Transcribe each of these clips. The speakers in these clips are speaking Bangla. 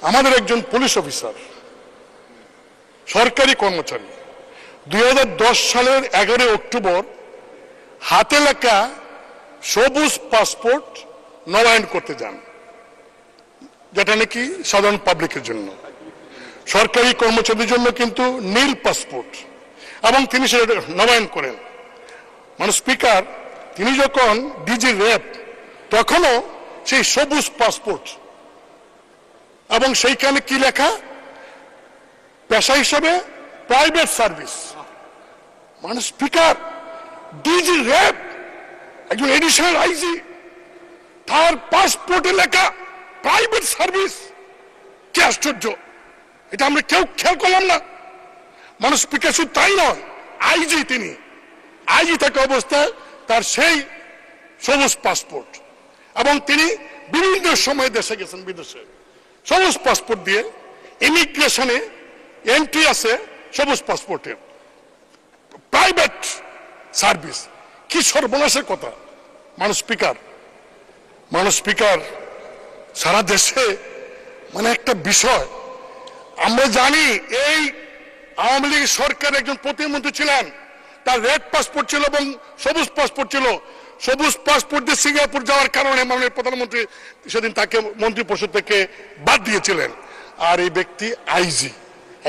আমাদের একজন পুলিশ অফিসার, সরকারি কর্মচারী, 2010 সালের 11 অক্টোবর হাতে লেখা সবুজ পাসপোর্ট নবায়ন করতে যান, যেটা নাকি সাধারণ পাবলিকের জন্য। সরকারি কর্মচারীদের জন্য কিন্তু নীল পাসপোর্ট, এবং তিনি সেটা নবায়ন করেন। মানে স্পিকার, তিনি যখন ডিজি র্যাব, তখনও সেই সবুজ পাসপোর্ট, এবং সেইখানে কি লেখা, পেশা হিসাবে প্রাইভেট সার্ভিস। মানে স্পিকার, ডিজি র্যাব, একজন এডিশনাল আইজি, তার পাসপোর্টে লেখা প্রাইভেট সার্ভিস। কি আশ্চর্য! এটা আমরা কেউ খেয়াল করলাম না। মানে স্পিকার, শুধু তাই নয়, আইজি, তিনি আইজি থাকা অবস্থায় তার সেই সবুজ পাসপোর্ট, এবং তিনি বিভিন্ন সময় দেশে গেছেন, বিদেশে সবুজ পাসপোর্ট দিয়ে। ইমিগ্রেশনে এন্ট্রি আছে সবুজ পাসপোর্টের, প্রাইভেট সার্ভিস। কি সর্বনাশের কথা! মানুষ স্পিকার, সারা দেশে মানে একটা বিষয় আমরা জানি, এই আওয়ামী লীগ সরকার একজন প্রতিমন্ত্রী ছিলেন, তার রেড পাসপোর্ট ছিল এবং সবুজ পাসপোর্ট ছিল। সবুজ পাসপোর্ট দিয়ে সিঙ্গাপুর যাওয়ার কারণে মাননীয় প্রধানমন্ত্রী সেদিন তাকে মন্ত্রী পরিষদ থেকে বাদ দিয়েছিলেন। আর এই ব্যক্তি আইজি,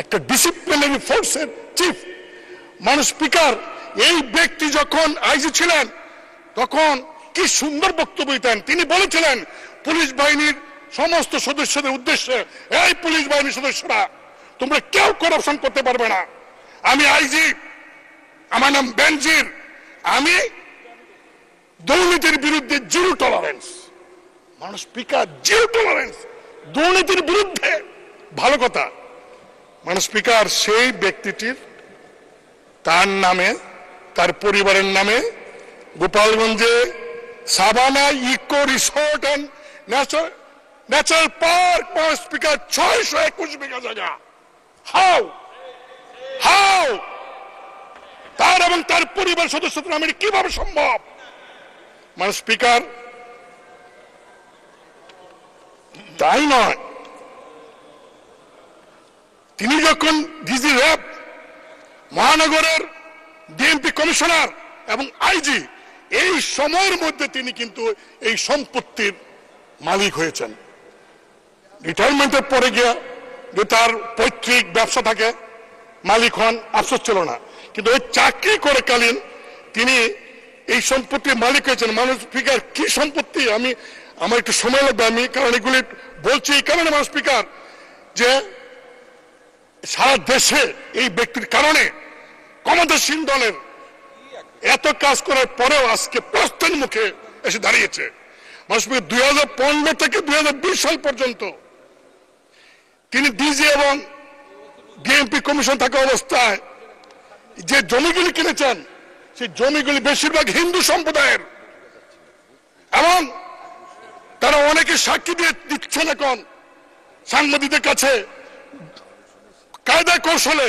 একটা ডিসিপ্লিনারি ফোর্সের চিফ। মানুষ স্পিকার, এই ব্যক্তি যখন আইজি ছিলেন তখন কি সুন্দর বক্তব্য দিতেন। তিনি বলেছিলেন পুলিশ বাহিনীর সমস্ত সদস্যদের উদ্দেশ্যে, এই পুলিশ বাহিনীর সদস্যরা, তোমরা কেউ করাপশন করতে পারবে না। আমি আইজি, আমার নাম বেনজির, আমি দুর্নীতির বিরুদ্ধে জিরো টলারেন্স। মানুষ স্পিকার, জিরো টলারেন্স দুর্নীতির বিরুদ্ধে। ভালো কথা। মানুষ স্পিকার, সেই ব্যক্তিটির, তার নামে, তার পরিবারের নামে গোপালগঞ্জে Savanna Eco Resort and Natural Park, speaker, 621 বিঘা জায়গা। হাউ তার এবং তার পরিবার সদস্যদের নামে কিভাবে সম্ভব? মানে স্পিকার, তাই নয়, তিনি যখন ডিজি র্যাব, মহানগরের ডিএমপি কমিশনার এবং আইজি, এই সময়ের মধ্যে তিনি কিন্তু এই সম্পত্তির মালিক হয়েছেন। রিটায়ারমেন্টের পরে গিয়ে যে তার পৈতৃক ব্যবসা থাকে, মালিক হন, আফসোস ছিল না, কিন্তু ওই চাকরি করে কালীন তিনি এই সম্পত্তির মালিক হয়েছেন। মানুষ স্পিকার, কি সম্পত্তি! আমার একটু সময় লাগবে, আমি কারণ এগুলি বলছি এই কারণে, মানুষ স্পিকার, যে সারা দেশে এই ব্যক্তির কারণে ক্ষমতাসীন দলের এত কাজ করার পরেও আজকে প্রশ্নের মুখে এসে দাঁড়িয়েছে। মানুষ 2015 থেকে 2020 সাল পর্যন্ত তিনি ডিজি এবং ডিএমপি কমিশন থাকা অবস্থায় যে জমিগুলি কিনেছেন, সেই জমিগুলি বেশিরভাগ হিন্দু সম্প্রদায়ের, এবং তারা অনেকে সাক্ষী দিয়ে দিচ্ছেন এখন সাংবাদিকদের কাছে, কায়দা কৌশলে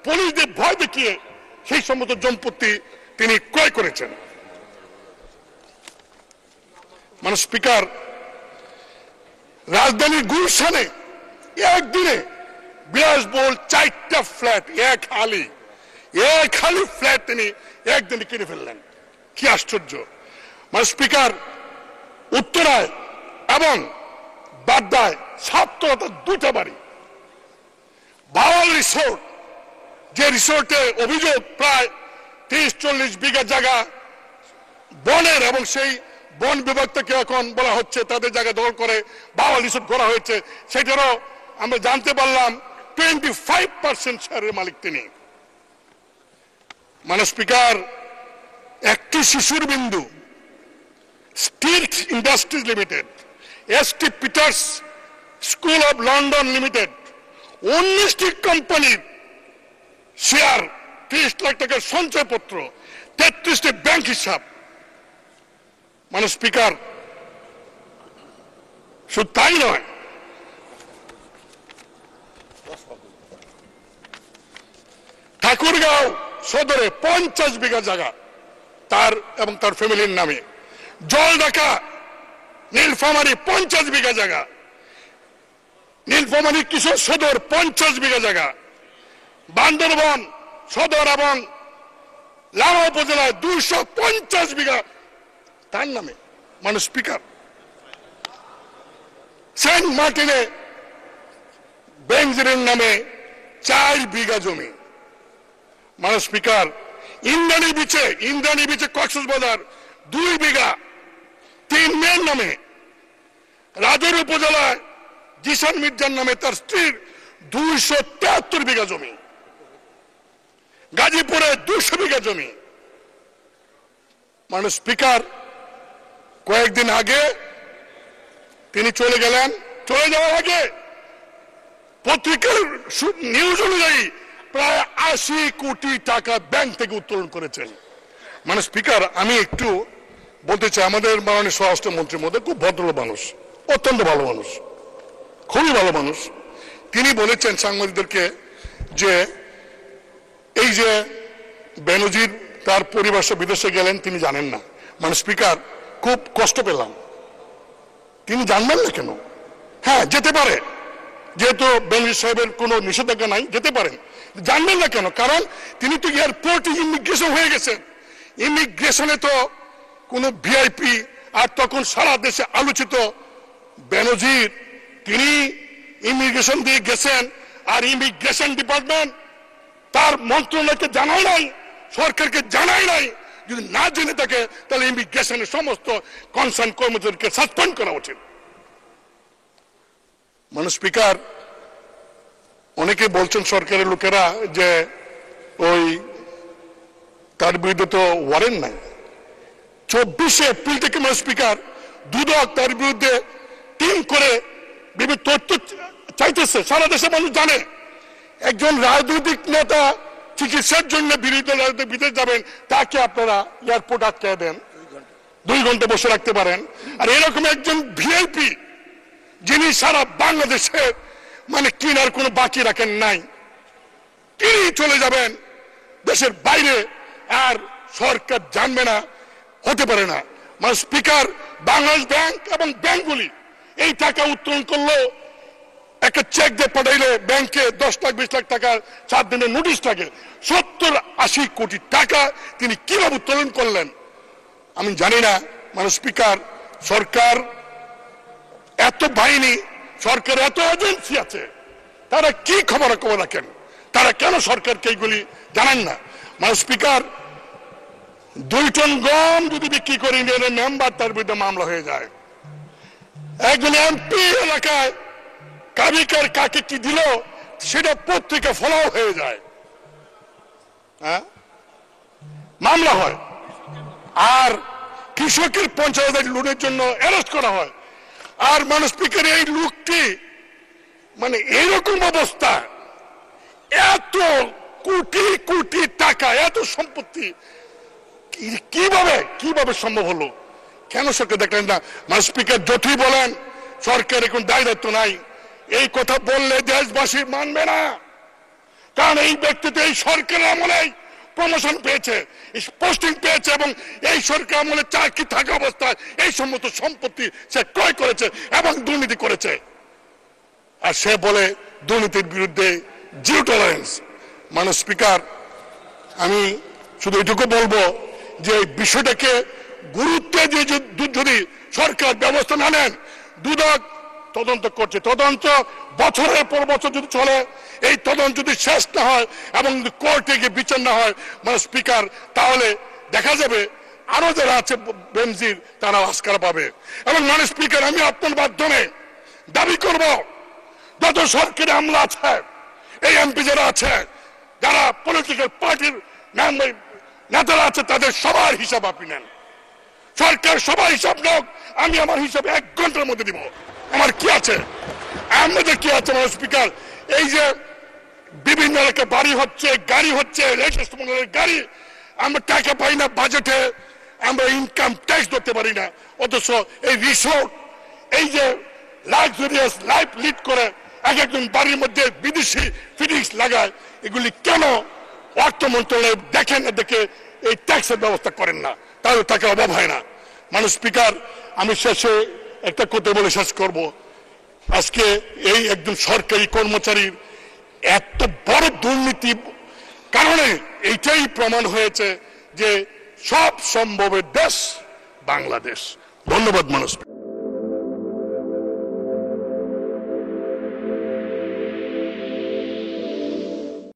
পুলিশদের ভয় দেখিয়ে সেই সমস্ত সম্পত্তি তিনি ক্রয় করেছেন। মানে স্পিকার, রাজধানীর গুলশানে একদিনে বিলাসবহুল 4টা ফ্ল্যাট, এক হালি ফ্ল্যাট তিনি একদিনে কিনে ফেললেন। কি আশ্চর্য! মানে স্পিকার, উত্তরায় এবং বাড্ডায় 2টা বাড়ি। বাওয়াল রিসোর্ট, যে রিসোর্টে অভিযোগ প্রায় 30-40 বিঘা জায়গা বনের, এবং সেই বন বিভাগ থেকে এখন বলা হচ্ছে তাদের জায়গা দখল করে বাওয়াল রিসোর্ট করা হয়েছে। সেটারও আমরা জানতে পারলাম 25% শেয়ারের মালিক তিনি। মানে স্পিকার, একটি শিশুর বিন্দু, steel industries limited, ST Peter's school of London limited, 19টি কোম্পানির শেয়ার, 30 লাখ টাকার সঞ্চয়পত্র, 33টি ব্যাংক হিসাব। মানে স্পিকার, শুধু তাই নয়, ঠাকুরগাঁও সদরে 50 বিঘা জায়গা তার এবং তার ফ্যামিলির নামে। জলঢাকা নীলফামারী 50 বিঘা জায়গা, নীলফামারী কিশোর সদর 50 বিঘা জায়গা, বান্দরবান সদর এবং লামা উপজেলায় 250 বিঘা তার নামে। মানে স্পিকার, সেন্ট মার্টিনে বেনজিরের নামে 4 বিঘা জমি। মানে স্পিকার, ইন্দ্রাণী বিচে কক্সবাজার 2 বিঘা 3 মেয়ের নামে। রাজৌর উপজেলায় জিসান মির্জার নামে তার স্ত্রীর 273 বিঘা জমি। গাজীপুরে 200 বিঘা জমি। মানে স্পিকার, কয়েকদিন আগে তিনি চলে গেলেন। চলে যাওয়ার আগে পত্রিকার নিউজ অনুযায়ী প্রায় 80 কোটি টাকা ব্যাংক থেকে উত্তোলন করেছেন। মানে স্পিকার, আমি একটু বলতে চাই, আমাদের মাননীয় স্বরাষ্ট্রমন্ত্রীর মধ্যে খুব ভদ্র মানুষ, অত্যন্ত ভালো মানুষ, খুবই ভালো মানুষ। তিনি বলেছেন সাংবাদিকদেরকে যে এই যে বেনজির তার পরিবার সহ বিদেশে গেলেন তিনি জানেন না। মানে স্পিকার, খুব কষ্ট পেলাম। তিনি জানবেন না কেন? হ্যাঁ, যেতে পারে, যেহেতু বেনজির সাহেবের কোনো নিষেধাজ্ঞা নাই, যেতে পারেন। জানবেন না কেন? কারণ তিনি তো এয়ারপোর্টে ইমিগ্রেশন হয়ে গেছেন। ইমিগ্রেশনে তো কোনো ভিআইপি, আর তখন সারা দেশে আলোচিত বেনজির, তিনি ইমিগ্রেশন দিয়ে গেছেন, আর ইমিগ্রেশন ডিপার্টমেন্ট তার মন্ত্রণালয়কে জানায় নাই, সরকারকে জানায় নাই। যদি না জেনে থাকে তাহলে ইমিগ্রেশনের সমস্ত কনসার্ন কর্মচারীকে সাসপেন্ড করা উচিত। মানে স্পিকার, অনেকে বলছেন সরকারের লোকেরা যে ওই তার বিরুদ্ধে তো ওয়ারেন্ট নাই। 24 এপ্রিল থেকে মানে স্পিকার, দুদক তার বিরুদ্ধে টিম করে বিভিন্ন তথ্য চাইতেছে। সারা দেশের মানুষ জানে একজন রাজনৈতিক নেতা চিকিৎসার জন্য বিদেশ যাবেন, তাকে আপনারা এয়ারপোর্ট আটকে দেন, 2 ঘন্টা বসে রাখতে পারেন। আর এরকম একজন ভিআইপি যিনি সারা বাংলাদেশে মানে কিনার কোনো বাকি রাখেন নাই, তিনি চলে যাবেন দেশের বাইরে, আর সরকার জানবে না, হতে পারে না। মানে স্পিকার, বাংলাদেশ ব্যাংক এবং ব্যাংকগুলি এই টাকা উত্তোলন করলো, একটা চেক দিয়ে পাঠাইলে ব্যাংকে 10 লাখ 20 লাখ টাকা 7 দিনের নোটিশ থাকে। 70-80 কোটি টাকা তিনি কিভাবে উত্তোলন করলেন আমি জানি না। মানে স্পিকার, সরকার এত বাহিনী, সরকার এত এজেন্সি আছে, তারা কি খবর রাখেন? তারা কেন সরকারকে এইগুলি জানান না? মানে স্পিকার, 2 টন গম যদি বিক্রি করে ইউনিয়নের মেম্বার, তার বিরুদ্ধে মামলা হয়ে যায়। একজন এমপি এলাকায় কাবিকার কাকে কি দিল সেটা পত্রিকা ফলাও হয়ে যায়, হ্যাঁ, মামলা হয়। আর কৃষকের 50,000 লোনের জন্য অ্যারেস্ট করা হয়। আর মানে স্পিকার, এই লোকটি মানে এইরকম অবস্থা, এত কোটি কোটি টাকা, এত সম্পত্তি কিভাবে সম্ভব হলো? কেন সরকার দেখলেন না? মানে স্পিকার, যতই বলেন সরকার এখন দায় দায়িত্ব নাই, এই কথা বললে দেশবাসী মানবে না। কারণ এই ব্যক্তি তো এই সরকারের আমলে প্রমোশন পেয়েছে, পোস্টিং পেয়েছে, এবং এই সরকার আমলে চাকরি থাকা অবস্থায় এই সমস্ত সম্পত্তি সে ক্রয় করেছে এবং দুর্নীতি করেছে। আর সে বলে দুর্নীতির বিরুদ্ধে জিরো টলারেন্স। মানে স্পিকার, আমি শুধু এটুকু বলবো যে এই বিষয়টাকে গুরুত্ব দিয়ে যদি সরকার ব্যবস্থা না নেন, দুদক তদন্ত করছে, তদন্ত বছরের পর বছর যদি চলে, এই তদন্ত যদি শেষ না হয় এবং কোর্টে গিয়ে বিচার না হয়, মানে স্পিকার, তাহলে দেখা যাবে আরো যারা আছে বেনজির তারা আস্কার পাবে। এবং মানে স্পিকার, আমি আপনার মাধ্যমে দাবি করব, যত সরকারি আমলা আছে, এই এমপি যারা আছে, যারা পলিটিক্যাল পার্টির নেতারা আছে, তাদের সবার হিসাব আপনি নেন। সরকার সবার হিসাব নেন, আমি আমার হিসাব 1 ঘন্টার মধ্যে দিব। আমার কি আছে, আমাদের কি আছে? মানে স্পিকার, এই যে বিভিন্ন এলাকায় বাড়ি হচ্ছে, গাড়ি হচ্ছে, রেজিস্ট্রেশনের গাড়ি, আমরা টাকা পাই না বাজেটে, আমরা ইনকাম ট্যাক্স ধরতে পারি না। অথচ এই রিসোর্ট, এই যে লাক্সারিয়াস লাইফ লিড করে একজন বাড়ির মধ্যে বিদেশি ফিটিংস লাগায়, এগুলি কেন অর্থ মন্ত্রণালয় দেখেন না, দেখে এই ট্যাক্সের ব্যবস্থা করেন না? তাহলে টাকা অভাব হয় না। মানে স্পিকার, আমি শেষে একটা কথা বলে শেষ করব। আজকে এই একজন সরকারি কর্মচারীর এত বড় দুর্নীতি কারণে এইটাই প্রমাণ হয়েছে যে সব সম্ভবের দেশ বাংলাদেশ। ধন্যবাদ মানুষ।